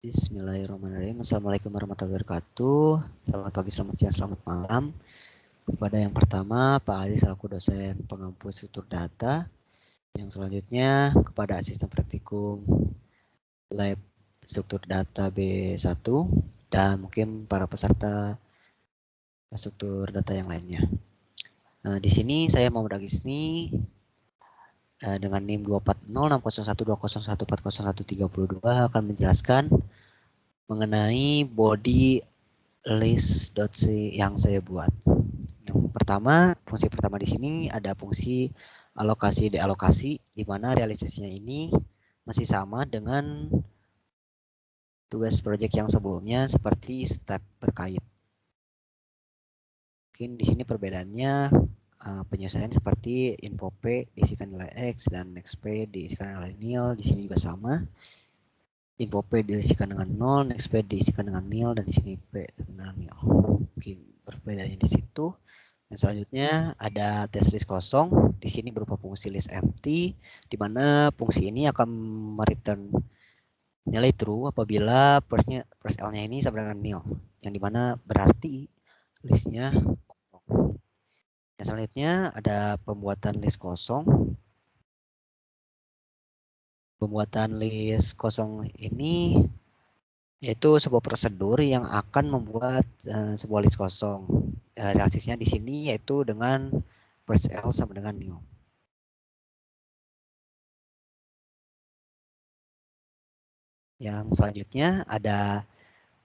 Bismillahirrahmanirrahim. Assalamualaikum warahmatullahi wabarakatuh. Selamat pagi, selamat siang, selamat malam. Kepada yang pertama, Pak Ali selaku dosen pengampu struktur data. Yang selanjutnya kepada asisten praktikum lab struktur data B1 dan mungkin para peserta struktur data yang lainnya. Nah, di sini saya Muhammad Agisni dengan NIM 24060120140140132 akan menjelaskan mengenai body list.c yang saya buat. Yang pertama, fungsi pertama di sini ada fungsi alokasi dealokasi, di mana realisasinya ini masih sama dengan tugas proyek yang sebelumnya seperti step berkait. Mungkin di sini perbedaannya penyesuaian seperti info P diisikan nilai X dan next P diisikan nilai nil, di sini juga sama. Info P diisikan dengan 0, next P diisikan dengan nil, dan di sini P dengan nil. Mungkin perbedaannya di situ. Yang selanjutnya ada test list kosong. Di sini berupa fungsi list empty, di mana fungsi ini akan mereturn nilai true apabila first L-nya ini sama dengan nil, yang dimana berarti listnya kosong. Yang selanjutnya ada pembuatan list kosong. Pembuatan list kosong ini yaitu sebuah prosedur yang akan membuat sebuah list kosong. Realisasinya di sini yaitu dengan first L sama dengan nil. Yang selanjutnya ada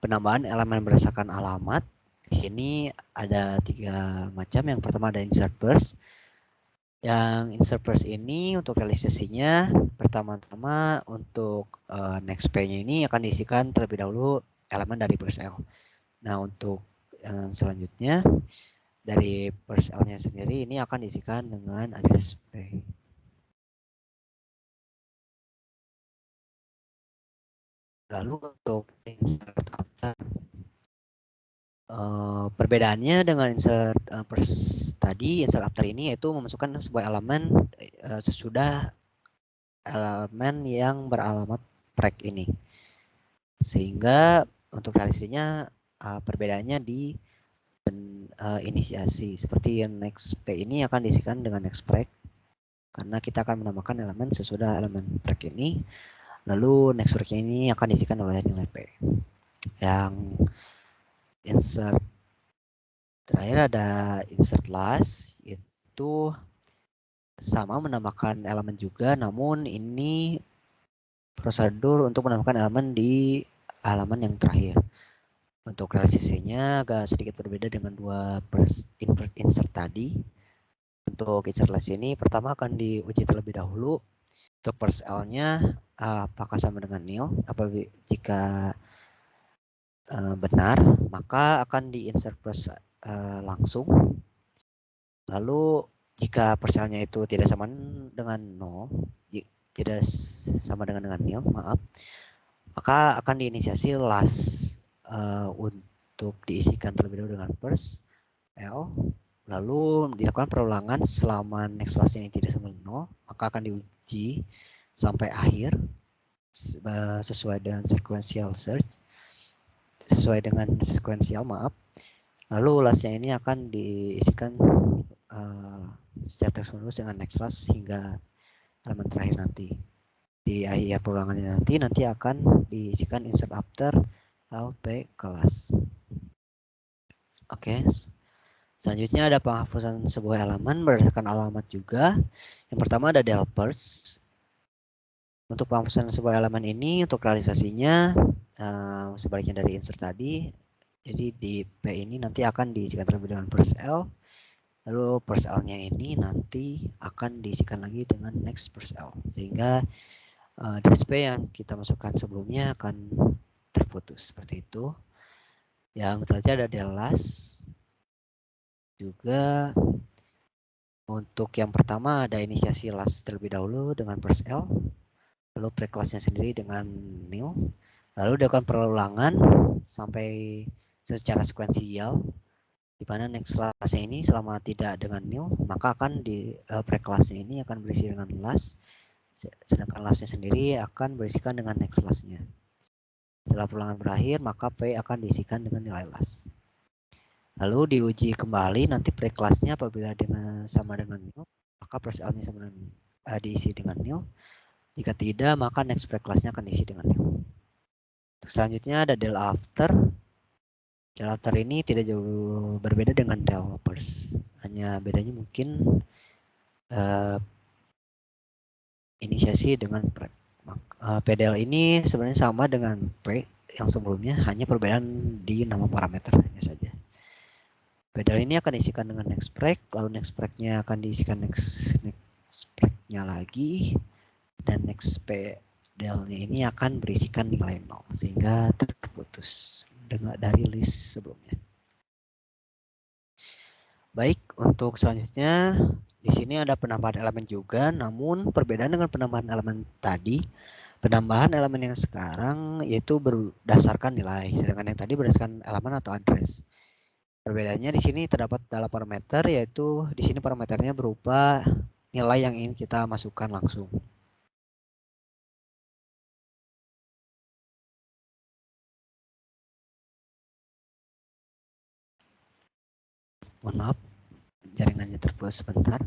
penambahan elemen berdasarkan alamat. Di sini ada 3 macam. Yang pertama ada insert burst. Yang insert burst ini untuk realisasinya pertama-tama untuk next P-nya ini akan diisikan terlebih dahulu elemen dari burst L. Nah, untuk yang selanjutnya dari burst L-nya sendiri ini akan diisikan dengan address P. Lalu untuk insert after, perbedaannya dengan insert tadi, insert after ini yaitu memasukkan sebuah elemen sesudah elemen yang beralamat prek ini. Sehingga untuk realisasinya perbedaannya di inisiasi. Seperti yang next P ini akan diisikan dengan next prek, karena kita akan menambahkan elemen sesudah elemen prek ini. Lalu next prek ini akan diisikan oleh nilai P. Yang insert terakhir ada insert last, itu sama menambahkan elemen juga, namun ini prosedur untuk menambahkan elemen di halaman yang terakhir. Untuk realisasinya agak sedikit berbeda dengan dua insert tadi. Untuk insert last ini pertama akan diuji terlebih dahulu. Untuk first L-nya apakah sama dengan nil? Jika benar, maka akan di-insert plus langsung. Lalu jika first L-nya itu tidak sama dengan 0, tidak sama dengan nil, maaf, maka akan diinisiasi last untuk diisikan terlebih dahulu dengan first L. Lalu dilakukan perulangan selama next last ini tidak sama dengan 0, maka akan diuji sampai akhir sesuai dengan sequential search, lalu lastnya ini akan diisikan secara terus menerus dengan next last hingga elemen terakhir nanti. Di akhir perulangannya nanti akan diisikan insert after LP kelas. Oke. Selanjutnya ada penghapusan sebuah elemen berdasarkan alamat juga. Yang pertama ada helpers. Untuk penghapusan sebuah elemen ini untuk realisasinya sebaliknya dari insert tadi. Jadi di P ini nanti akan diisikan terlebih dengan first L. Lalu first L-nya ini nanti akan diisikan lagi dengan next first L. Sehingga di P yang kita masukkan sebelumnya akan terputus seperti itu. Yang selanjutnya ada del last. Juga untuk yang pertama ada inisiasi last terlebih dahulu dengan first L. Lalu pre-classnya sendiri dengan nil, lalu dilakukan perulangan sampai secara sekuensial, di mana next class ini selama tidak dengan nil, maka akan di pre-classnya ini akan berisi dengan last, sedangkan lastnya sendiri akan berisikan dengan next classnya. Setelah perulangan berakhir, maka P akan diisikan dengan nilai last. Lalu diuji kembali nanti pre-kelasnya apabila sama dengan nil, maka plus L-nya sama dengan diisi dengan nil. Jika tidak, maka next pre-kelasnya akan diisi dengan nil. Selanjutnya ada del after. Del after ini tidak jauh berbeda dengan del first. Hanya bedanya mungkin inisiasi dengan pre. PDL ini sebenarnya sama dengan pre yang sebelumnya, hanya perbedaan di nama parameternya saja. PDL ini akan diisikan dengan next break, lalu next break-nya akan diisikan next break-nya lagi, dan next PDL-nya ini akan berisikan nilai 0 sehingga terputus dari list sebelumnya. Baik, untuk selanjutnya di sini ada penambahan elemen juga, namun perbedaan dengan penambahan elemen tadi, penambahan elemen yang sekarang yaitu berdasarkan nilai, sedangkan yang tadi berdasarkan elemen atau address. Perbedaannya di sini terdapat dalam parameter, yaitu di sini parameternya berupa nilai yang ingin kita masukkan langsung. Mohon maaf, jaringannya terputus sebentar.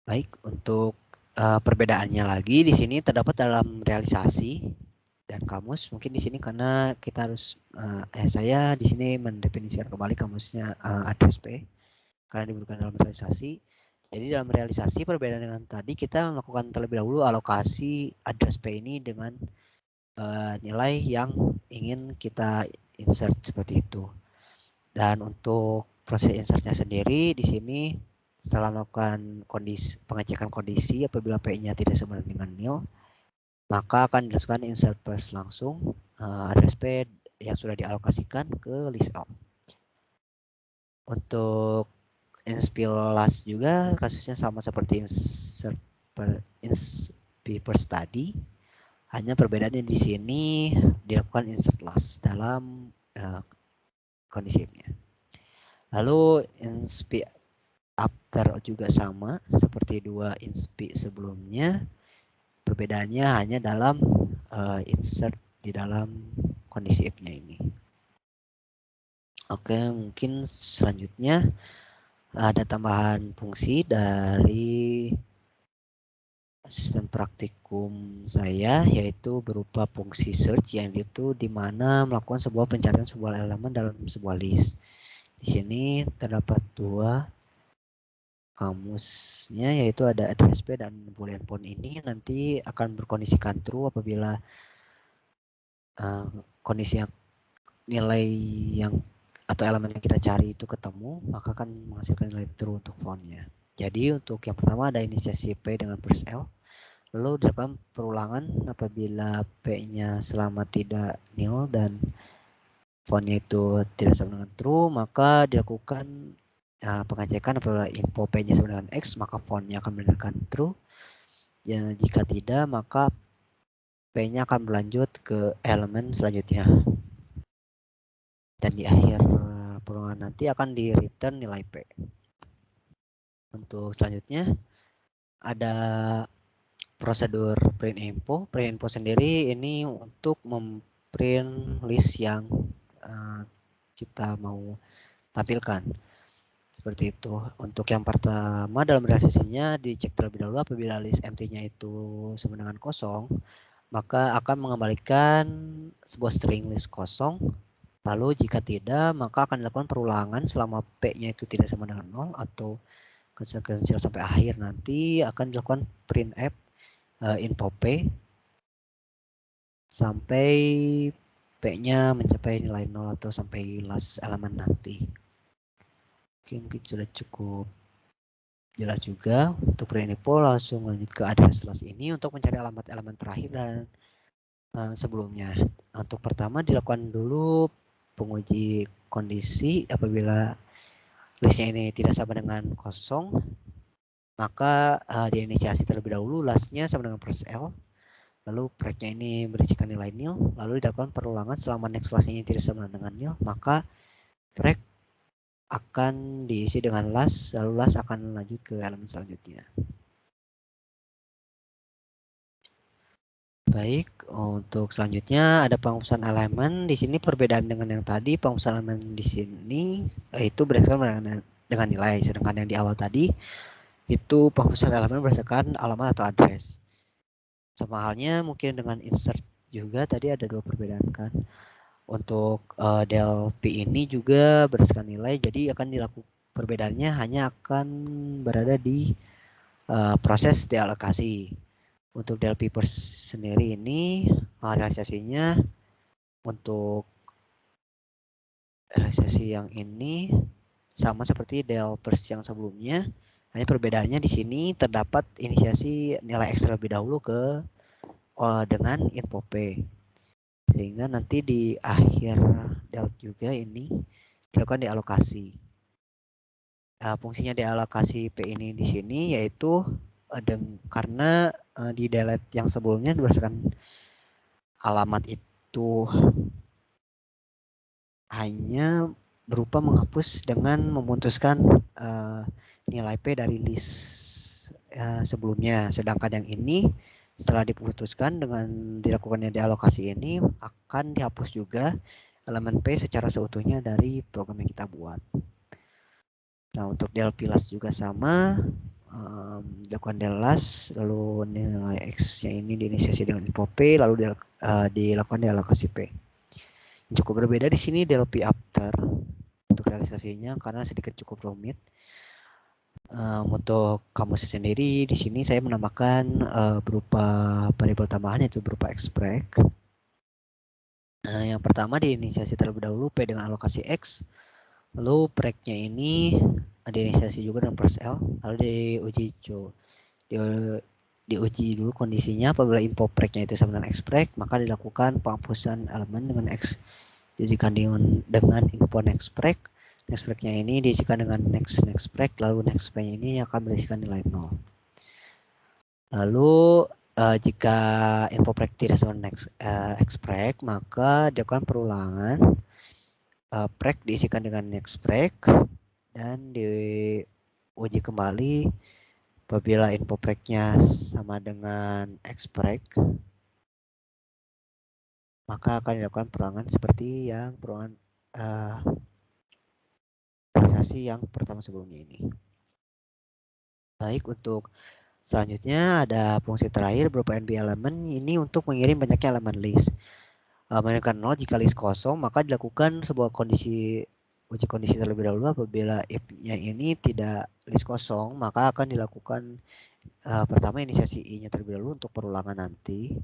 Baik, untuk perbedaannya lagi di sini terdapat dalam realisasi dan kamus. Mungkin di sini karena kita harus saya di sini mendefinisikan kembali kamusnya address P karena diberikan dalam realisasi. Jadi dalam realisasi perbedaan dengan tadi, kita melakukan terlebih dahulu alokasi address P ini dengan nilai yang ingin kita insert seperti itu. Dan untuk proses insertnya sendiri di sini setelah melakukan pengecekan kondisi apabila P-nya tidak sama dengan nil, maka akan dilakukan insert first langsung address P yang sudah dialokasikan ke list L. Untuk inspil last juga kasusnya sama seperti insert first tadi, hanya perbedaannya di sini dilakukan insert last dalam kondisi F-nya. Lalu inspi after juga sama seperti dua inspi sebelumnya. Perbedaannya hanya dalam insert di dalam kondisi F-nya ini. Oke, mungkin selanjutnya ada tambahan fungsi dari sistem praktikum saya, yaitu berupa fungsi search yang itu di mana melakukan sebuah pencarian sebuah elemen dalam sebuah list. Di sini terdapat dua kamusnya, yaitu ada address P dan boolean point ini nanti akan berkondisikan true apabila kondisi yang nilai yang atau elemen yang kita cari itu ketemu, maka akan menghasilkan nilai true untuk fontnya. Jadi untuk yang pertama ada inisiasi P dengan first L, lalu dilakukan perulangan apabila P-nya selama tidak nil dan fontnya itu tidak sama dengan true, maka dilakukan pengecekan apabila info P-nya sama dengan X, maka fontnya akan menunjukkan true. Ya, jika tidak, maka P-nya akan berlanjut ke elemen selanjutnya. Dan di akhir perulangan nanti akan di return nilai P. Untuk selanjutnya ada prosedur print info. Print info sendiri ini untuk memprint list yang kita mau tampilkan. Seperti itu. Untuk yang pertama dalam realisasinya dicek terlebih dahulu apabila list empty-nya itu sama dengan kosong, maka akan mengembalikan sebuah string list kosong. Lalu jika tidak, maka akan dilakukan perulangan selama P-nya itu tidak sama dengan 0 atau kecil sampai akhir, nanti akan dilakukan printf info P sampai P-nya mencapai nilai 0 atau sampai last elemen nanti. Mungkin sudah cukup jelas juga. Untuk print info langsung lanjut ke address last ini untuk mencari alamat elemen terakhir dan sebelumnya. Untuk pertama dilakukan dulu penguji kondisi apabila listnya ini tidak sama dengan kosong, maka diinisiasi terlebih dahulu lastnya sama dengan press L, lalu breaknya ini berisikan nilai nil, lalu dilakukan perulangan selama next lastnya ini tidak sama dengan nil, maka break akan diisi dengan last, lalu last akan lanjut ke elemen selanjutnya. Baik, untuk selanjutnya ada penghapusan elemen. Di sini perbedaan dengan yang tadi, penghapusan elemen di sini itu berdasarkan dengan nilai, sedangkan yang di awal tadi itu penghapusan elemen berdasarkan alamat atau address. Sama halnya mungkin dengan insert juga tadi ada dua perbedaan kan. Untuk del P ini juga berdasarkan nilai, jadi akan dilakukan perbedaannya hanya akan berada di proses dealokasi. Untuk del P sendiri ini realisasinya untuk realisasi yang ini sama seperti del yang sebelumnya. Hanya perbedaannya di sini terdapat inisiasi nilai X terlebih dahulu ke dengan info P. Sehingga nanti di akhir del juga ini dilakukan dialokasi. Fungsinya dialokasi P ini di sini yaitu karena di delete yang sebelumnya berdasarkan alamat itu hanya berupa menghapus dengan memutuskan nilai P dari list sebelumnya. Sedangkan yang ini setelah diputuskan dengan dilakukannya dialokasi ini akan dihapus juga elemen P secara seutuhnya dari program yang kita buat. Nah, untuk del pilas juga sama, dilakukan del last, lalu nilai X-nya ini diinisiasi dengan info P, lalu dilakukan dialokasi P. Yang cukup berbeda di sini del P after untuk realisasinya karena sedikit cukup rumit. Untuk kamus sendiri di sini saya menambahkan berupa variabel tambahan yaitu berupa express. Yang pertama diinisiasi terlebih dahulu P dengan alokasi X, lalu prek-nya ini diinisiasi juga dengan plus L, lalu diuji dulu kondisinya apabila info prek-nya itu sama dengan express, maka dilakukan penghapusan elemen dengan X diisikan dengan info next prek. Next prek-nya ini diisikan dengan next prek, lalu next prek ini akan berisikan nilai 0. Lalu jika info prek tidak sama next express, maka dilakukan perulangan prek diisikan dengan next prek dan diuji kembali apabila info prek-nya sama dengan express, maka akan dilakukan perulangan seperti yang perulangan realisasi yang pertama sebelumnya ini. Baik, untuk selanjutnya ada fungsi terakhir berupa NB elemen ini untuk mengirim banyaknya elemen list. Menunjukkan 0 jika list kosong, maka dilakukan sebuah uji kondisi terlebih dahulu. Apabila if-nya ini tidak list kosong, maka akan dilakukan pertama inisiasi i-nya terlebih dahulu untuk perulangan nanti.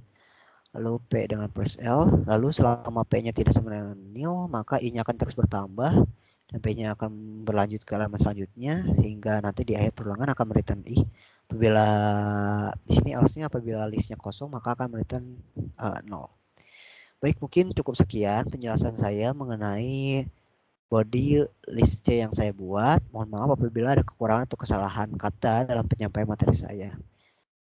Lalu P dengan plus L, lalu selama P-nya tidak sama dengan nil, maka I-nya akan terus bertambah dan P-nya akan berlanjut ke halaman selanjutnya sehingga nanti di akhir perulangan akan mereturn I. Apabila di sini else-nya apabila listnya kosong maka akan mereturn 0. Baik, mungkin cukup sekian penjelasan saya mengenai body list C yang saya buat. Mohon maaf apabila ada kekurangan atau kesalahan kata dalam penyampaian materi saya.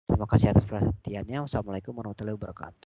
Terima kasih atas perhatiannya. Wassalamualaikum warahmatullahi wabarakatuh.